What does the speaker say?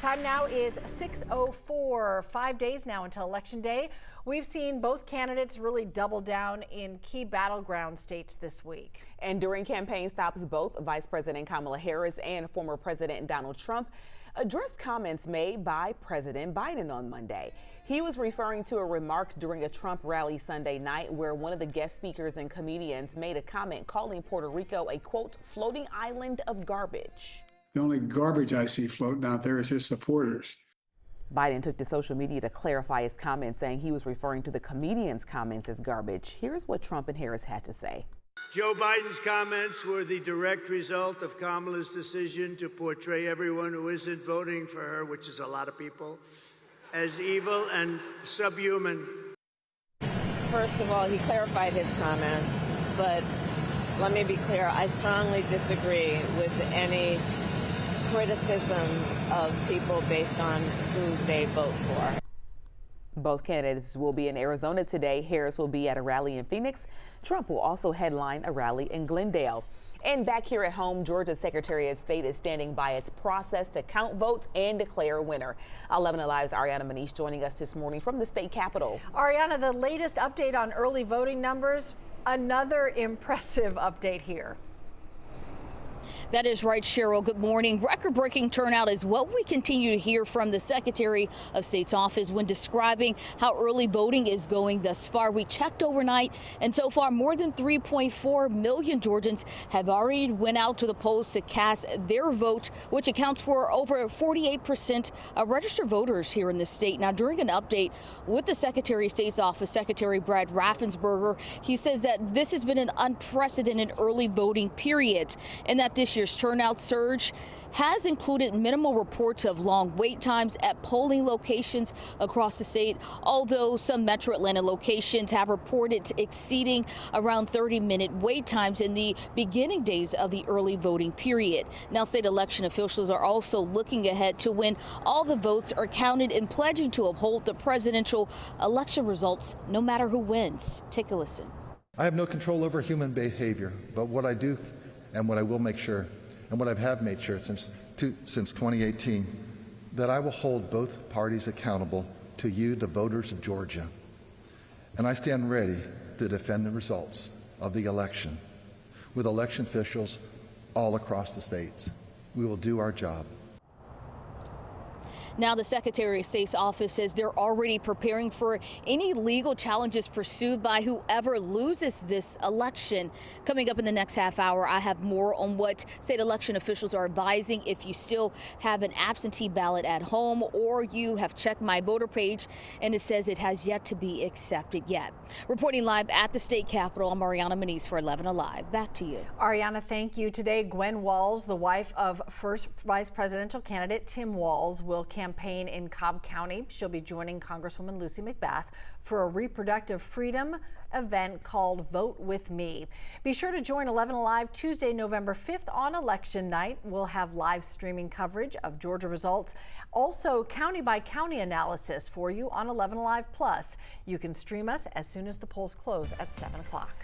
Time now is 6:04, 5 days now until Election Day. We've seen both candidates really double down in key battleground states this week. And during campaign stops, both Vice President Kamala Harris and former President Donald Trump addressed comments made by President Biden on Monday. He was referring to a remark during a Trump rally Sunday night where one of the guest speakers and comedians made a comment calling Puerto Rico a, quote, floating island of garbage. The only garbage I see floating out there is his supporters. Biden took to social media to clarify his comments, saying he was referring to the comedian's comments as garbage. Here's what Trump and Harris had to say. Joe Biden's comments were the direct result of Kamala's decision to portray everyone who isn't voting for her, which is a lot of people, as evil and subhuman. First of all, he clarified his comments, but let me be clear, I strongly disagree with any criticism of people based on who they vote for. Both candidates will be in Arizona today. Harris will be at a rally in Phoenix. Trump will also headline a rally in Glendale. And back here at home, Georgia's Secretary of State is standing by its process to count votes and declare a winner. 11 Alive's Ariana Manish joining us this morning from the state capitol. Ariana, the latest update on early voting numbers, another impressive update here. That is right, Cheryl. Good morning. Record-breaking turnout is what we continue to hear from the Secretary of State's office when describing how early voting is going thus far. We checked overnight, and so far more than 3.4 million Georgians have already went out to the polls to cast their vote, which accounts for over 48% of registered voters here in the state. Now, during an update with the Secretary of State's office, Secretary Brad Raffensperger, he says that this has been an unprecedented early voting period and that this year's turnout surge has included minimal reports of long wait times at polling locations across the state, although some Metro Atlanta locations have reported exceeding around 30-minute wait times in the beginning days of the early voting period. Now, state election officials are also looking ahead to when all the votes are counted and pledging to uphold the presidential election results no matter who wins. Take a listen. I have no control over human behavior, but what I do and what I will make sure, and what I have made sure since 2018, that I will hold both parties accountable to you, the voters of Georgia. And I stand ready to defend the results of the election with election officials all across the states. We will do our job. Now, the Secretary of State's office says they're already preparing for any legal challenges pursued by whoever loses this election. Coming up in the next half hour, I have more on what state election officials are advising if you still have an absentee ballot at home or you have checked My Voter page and it says it has yet to be accepted yet. Reporting live at the state capitol, I'm Ariana Manish for 11 Alive. Back to you. Ariana, thank you. Today, Gwen Walz, the wife of first vice presidential candidate Tim Walz, will campaign in Cobb County. She'll be joining Congresswoman Lucy McBath for a reproductive freedom event called Vote With Me. Be sure to join 11 Alive Tuesday, November 5th on election night. We'll have live streaming coverage of Georgia results, also county by county analysis for you on 11 Alive Plus. You can stream us as soon as the polls close at 7 o'clock.